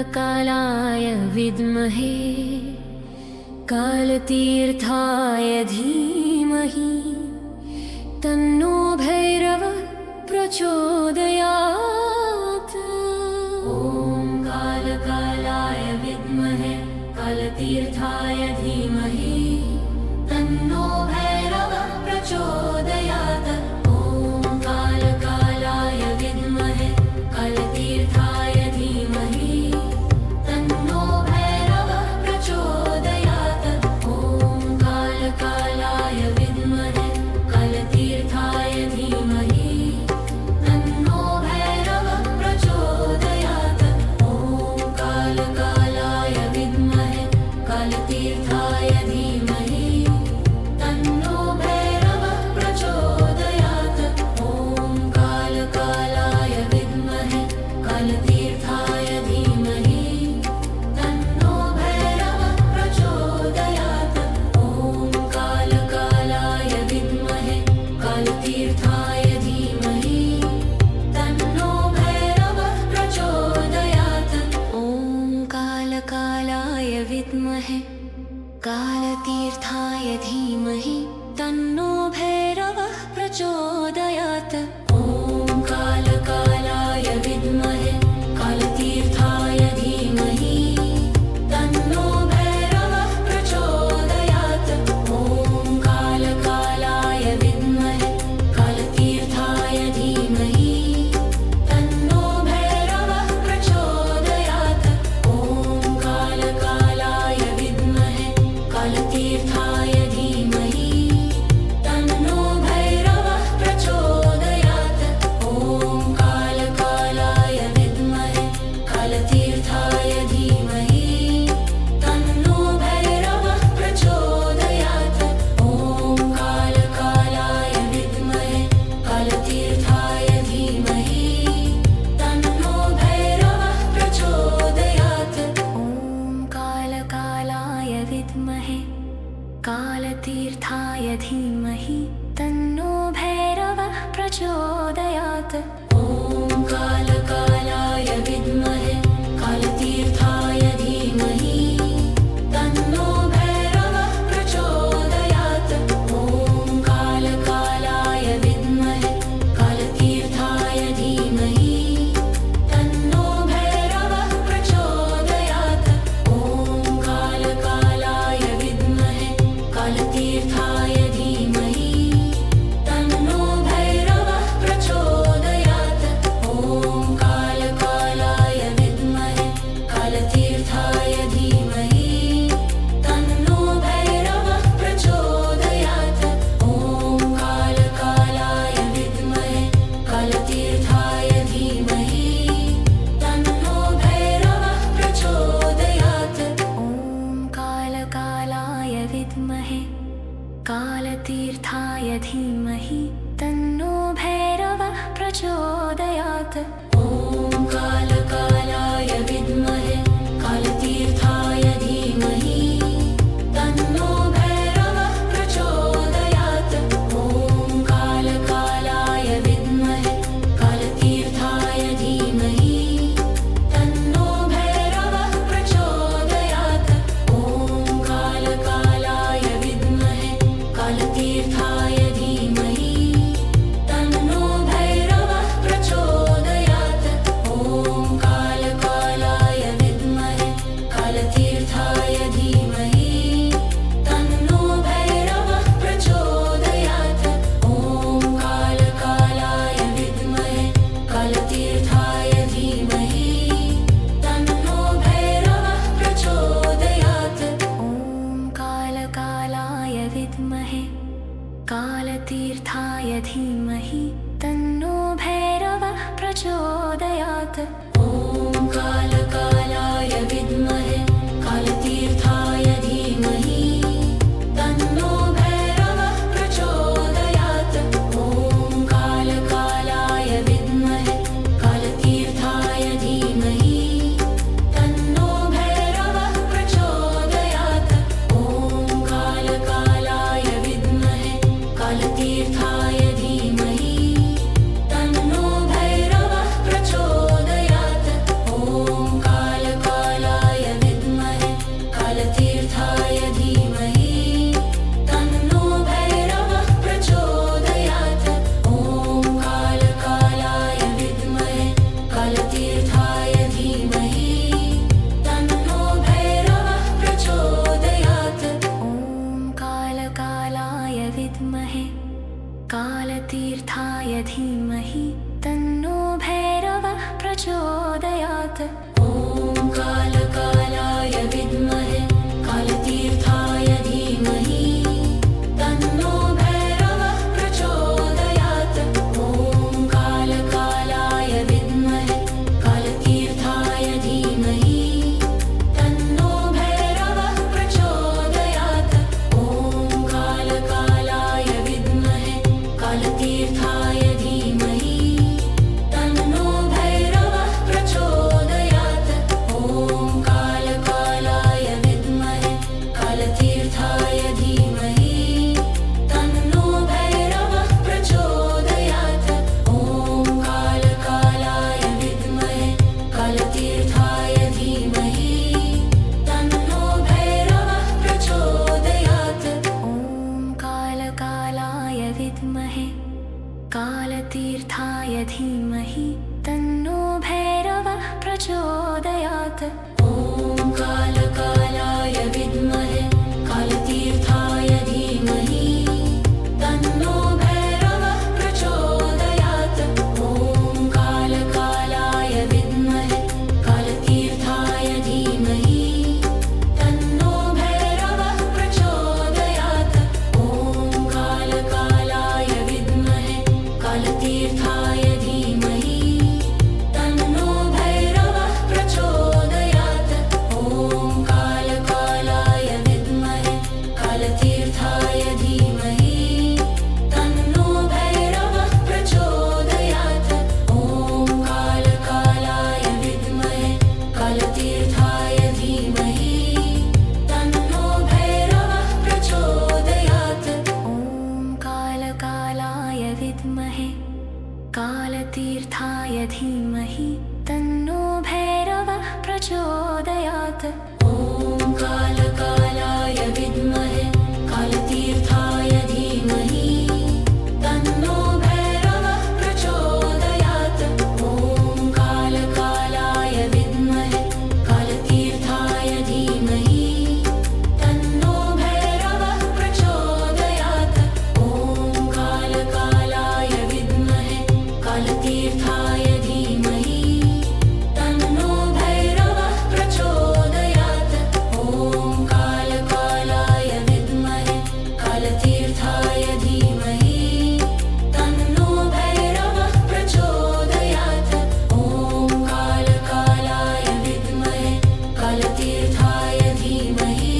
कालकालाय विद्महे कालतीर्थाय धीमहि तन्नो भैरवः प्रचोदयात्। ॐ कालकालाय विद्महे कालतीर्थाय धीमहि तन्नो भैरवः प्रचोदयात्। ॐ कालकालाय विद्महे कालतीर्थाय धीमहि तन्नो भैरवः प्रचोदयात्। ॐ कालकालाय विद्महे कालतीर्थाय धीमहि तन्नो भैरवः प्रचोदयात्। ॐ कालकालाय विद्महे कालतीर्थाय धीमहि तन्नो भैरवः प्रचोदयात्। ॐ कालकालाय विद्महे कालतीर्थाय धीमहि तन्नो भैरवः प्रचोदयात्। ॐ कालकालाय विद्महे कालतीर्थाय धीमहि तन्नो भैरवः प्रचोदयात्। ॐ कालकालाय विद्महे कालतीर्थाय धीमहि तन्नो भैरवः प्रचोदयात्। ॐ कालकालाय विद्महे कालतीर्थाय धीमहि तन्नो भैरवः प्रचोदयात्। ॐ कालकालाय विद्महे कालतीर्थाय धीमहि तन्नो भैरवः प्रचोदयात्। ॐ कालकालाय विद्महे कालतीर्थाय धीमहि तन्नो भैरवः प्रचोदयात्। ॐ कालकालाय विद्महे कालतीर्थाय धीमहि तन्नो भैरवः प्रचोदयात्। ॐ कालकालाय विद्महे कालतीर्थाय धीमहि तन्नो भैरवः प्रचोदयात्। ॐ कालकालाय विद्महे कालतीर्थाय धीमहि तन्नो भैरवः प्रचोदयात्। ॐ कालकालाय विद्महे कालतीर्थाय धीमहि तन्नो भैरवः प्रचोदयात्। ॐ कालकालाय विद्महे कालतीर्थाय धीमहि तन्नो भैरवः प्रचोदयात्। ॐ कालकालाय विद्महे कालतीर्थाय धीमहि तन्नो भैरवः प्रचोदयात्। ॐ कालकालाय विद्महे कालतीर्थाय धीमहि तन्नो भैरवः प्रचोदयात्। ॐ कालकालाय विद्महे कालतीर्थाय धीमहि तन्नो भैरवः प्रचोदयात्। ॐ कालकालाय विद्महे कालतीर्थाय धीमहि तन्नो भैरवः प्रचोदयात्। ॐ कालकालाय विद्महे कालतीर्थाय धीमहि तन्नो भैरवः प्रचोदयात्। ॐ कालकालाय विद्महे कालतीर्थाय धीमहि तन्नो भैरवः प्रचोदयात्। ॐ कालकालाय विद्महे कालतीर्थाय धीमहि तन्नो भैरवः प्रचोदयात्। ॐ कालकालाय विद्महे कालतीर्थाय धीमहि तन्नो भैरवः प्रचोदयात्। ॐ कालकालाय विद्महे कालतीर्थाय धीमहि तन्नो भैरवः प्रचोदयात्। ॐ कालकालाय विद्महे कालतीर्थाय धीमहि तन्नो भैरवः प्रचोदयात्। ॐ कालकालाय विद्महे कालतीर्थाय धीमहि तन्नो भैरवः प्रचोदयात्। ॐ कालकालाय विद्महे कालतीर्थाय धीमहि तन्नो भैरवः प्रचोदयात्। ॐ कालकालाय विद्महे कालतीर्थाय धीमहि तन्नो भैरवः प्रचोदयात्। ॐ कालकालाय धीमहि तन्नो भैरवः प्रचोदयात्। ॐ कालकालाय विद्महे कालतीर्थाय धीमहि तन्नो भैरवः प्रचोदयात्। ॐ कालकालाय विद्महे कालतीर्थाय धीमहि तन्नो भैरवः प्रचोदयात्। ॐ कालकालाय विद्महे कालतीर्थाय धीमहि तन्नो भैरवः प्रचोदयात्। ॐ कालकालाय विद्महे कालतीर्थाय धीमहि तन्नो भैरवः प्रचोदयात्। ॐ कालकालाय विद्महे कालतीर्थाय धीमहि तन्नो भैरवः प्रचोदयात्। ॐ कालकालाय विद्महे कालतीर्थाय धीमहि तन्नो भैरवः प्रचोदयात्। ॐ कालकालाय विद्महे कालतीर्थाय धीमहि तन्नो भैरवः प्रचोदयात्। ॐ कालकालाय विद्महे कालतीर्थाय धीमहि तन्नो भैरवः प्रचोदयात्। ॐ कालकालाय विद्महे कालतीर्थाय धीमहि तन्नो भैरवः प्रचोदयात्। ॐ कालकालाय विद्महे कालतीर्थाय धीमहि तन्नो भैरवः प्रचोदयात्। ॐ कालकालाय विद्महे कालतीर्थाय धीमहि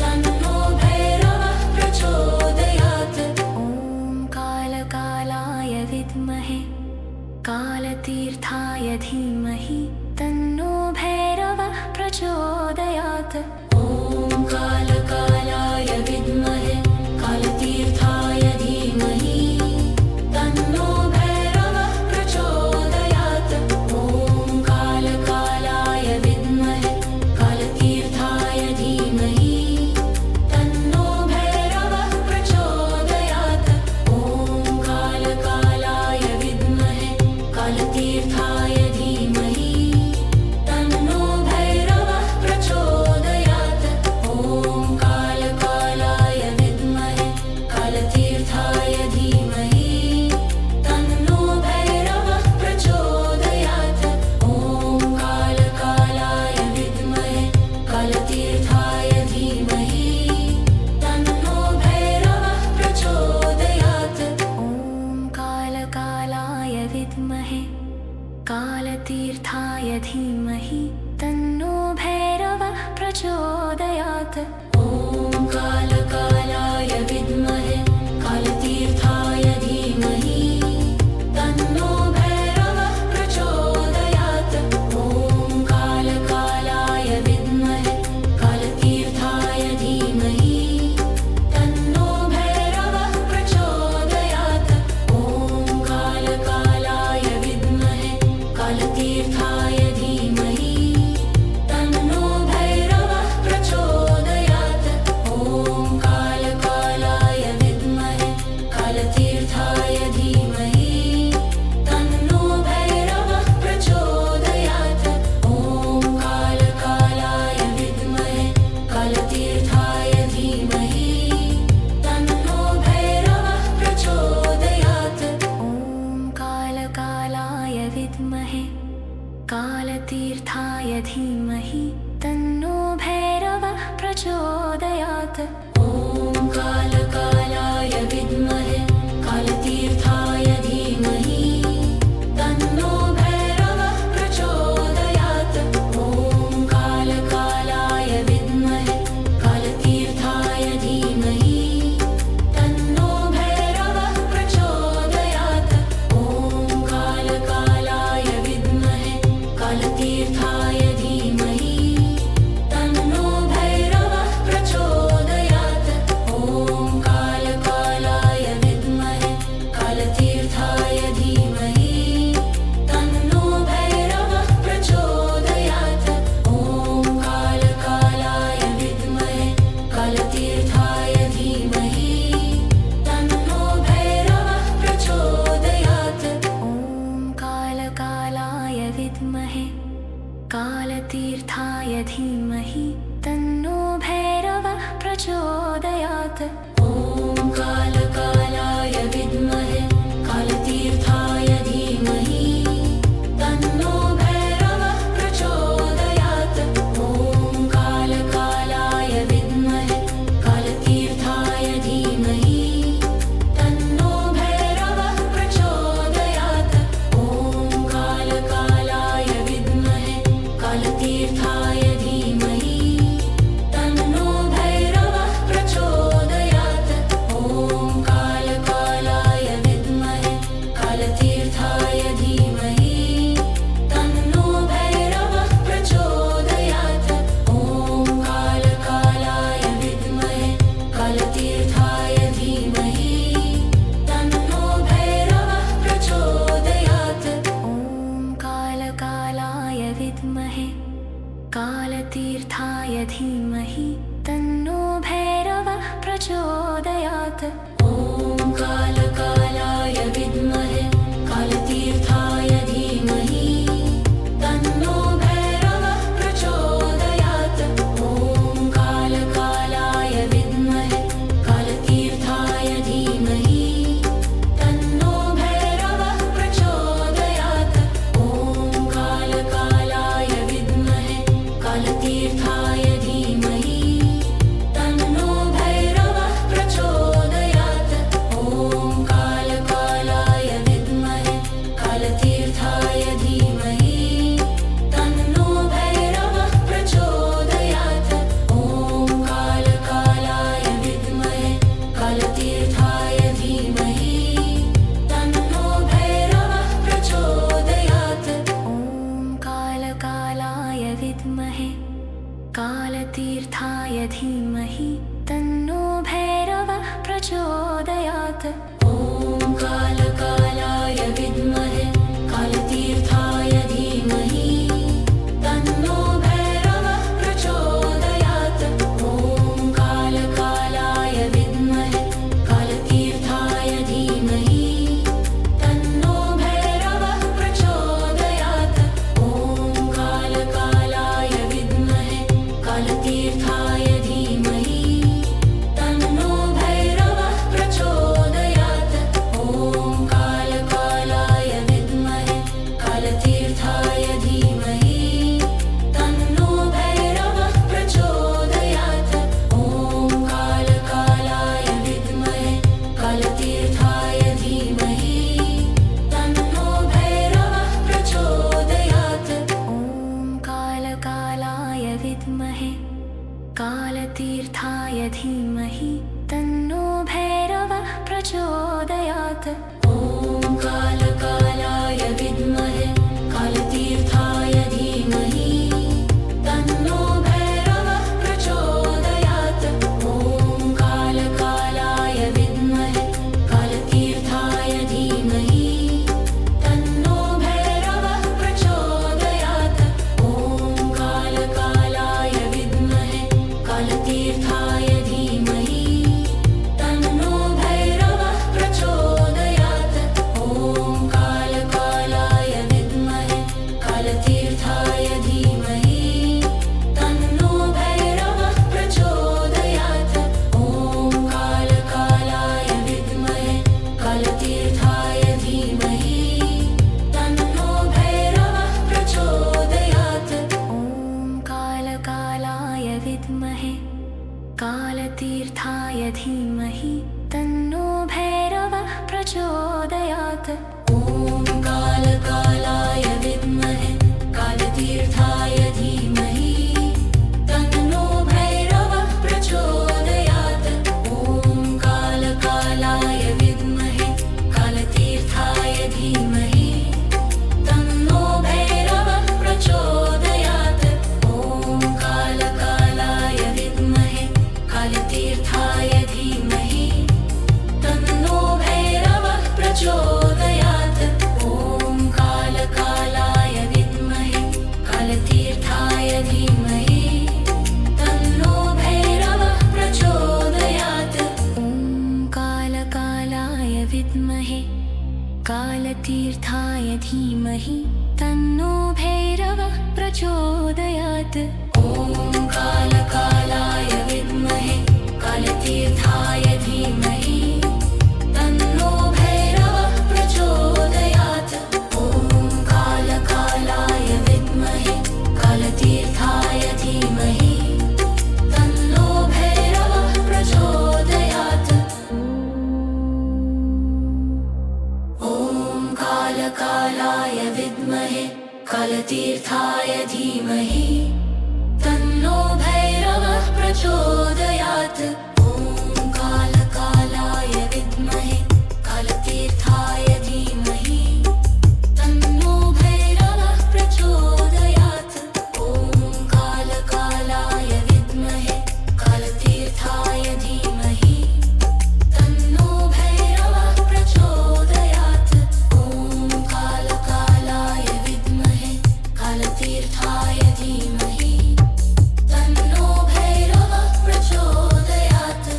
तन्नो भैरवः प्रचोदयात्। ॐ कालकालाय विद्महे कालतीर्थाय धीमहि तन्नो भैरवः प्रचोदयात्। ॐ कालकालाय विद्महे कालतीर्थाय धीमहि तन्नो भैरवः प्रचोदयात्। ॐ कालकालाय विद्महे कालतीर्थाय धीमहि तन्नो भैरवः प्रचोदयात्। ॐ कालकालाय विद्महे कालतीर्थाय धीमहि तन्नो भैरवः प्रचोदयात्। ॐ कालकालाय विद्महे कालतीर्थाय धीमहि तन्नो भैरवः प्रचोदयात्। ॐ कालकालाय विद्महे कालतीर्थाय धीमहि तन्नो भैरवः प्रचोदयात्। ॐ कालकालाय विद्महे कालतीर्थाय धीमहि तन्नो भैरवः प्रचोदयात्। ॐ कालकालाय विद्महे कालतीर्थाय धीमहि तन्नो भैरवः प्रचोदयात्। ॐ कालकालाय विद्महे कालतीर्थाय धीमहि तन्नो भैरवः प्रचोदयात्। ॐ कालकालाय विद्महे कालतीर्थाय धीमहि तन्नो भैरवः प्रचोदयात्। ॐ कालकालाय विद्महे कालतीर्थाय धीमहि तन्नो भैरवः प्रचोदयात्। ॐ कालकालाय विद्महे कालतीर्थाय धीमहि तन्नो भैरवः प्रचोदयात्। ॐ कालकालाय विद्महे कालतीर्थाय धीमहि तन्नो भैरवः प्रचोदयात्। ॐ कालकालाय विद्महे कालतीर्थाय धीमहि तन्नो भैरवः प्रचोदयात्। ॐ कालकालाय विद्महे कालतीर्थाय धीमहि तन्नो भैरवः प्रचोदयात्। ॐ कालकालाय विद्महे कालतीर्थाय धीमहि तन्नो भैरवः प्रचोदयात्। ॐ कालकालाय धीमहि तन्नो भैरवः प्रचोदयात्। ॐ कालकालाय विद्महे कालतीर्थाय धीमहि तन्नो भैरवः प्रचोदयात्। ॐ कालकालाय विद्महे कालतीर्थाय धीमहि तन्नो भैरवः प्रचोदयात्। ॐ कालकालाय विद्महे कालतीर्थाय धीमहि तन्नो भैरवः प्रचोदयात्। ॐ कालकालाय विद्महे कालतीर्थाय धीमहि तन्नो भैरवः प्रचोदयात्। ॐ कालकालाय विद्महे कालतीर्थाय धीमहि तन्नो भैरवः प्रचोदयात्। ॐ कालकालाय विद्महे कालतीर्थाय धीमहि तन्नो भैरवः प्रचोदयात्।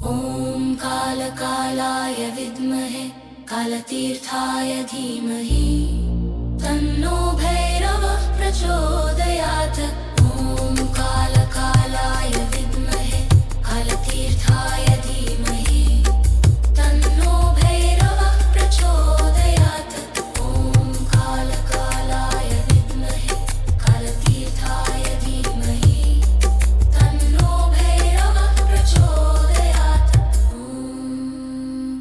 ॐ कालकालाय विद्महे कालतीर्थाय धीमहि तन्नो भैरवः प्रचोदयात्। ॐ कालकालाय विद्महे कालतीर्थाय धीमहि तन्नो भैरवः प्रचोदयात्। ॐ कालकालाय विद्महे कालतीर्थाय धीमहि तन्नो भैरवः प्रचोदयात्। ॐ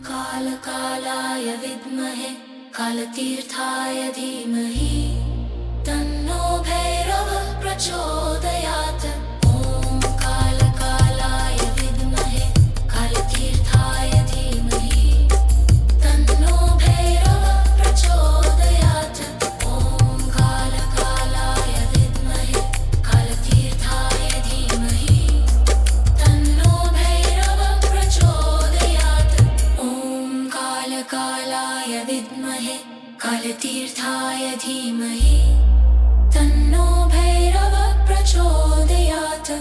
कालकालाय विद्महे कालतीर्थाय धीमहि तन्नो भैरवः प्रचोदयात्। ॐ कालकालाय विद्महे कालतीर्थाय धीमहि तन्नो भैरवः प्रचोदयात्। ॐ कालकालाय विद्महे कालतीर्थाय धीमहि तन्नो भैरवः प्रचोदयात्। ॐ कालकालाय विद्महे कालतीर्थाय धीमहि तन्नो भैरवः प्रचोदयात्।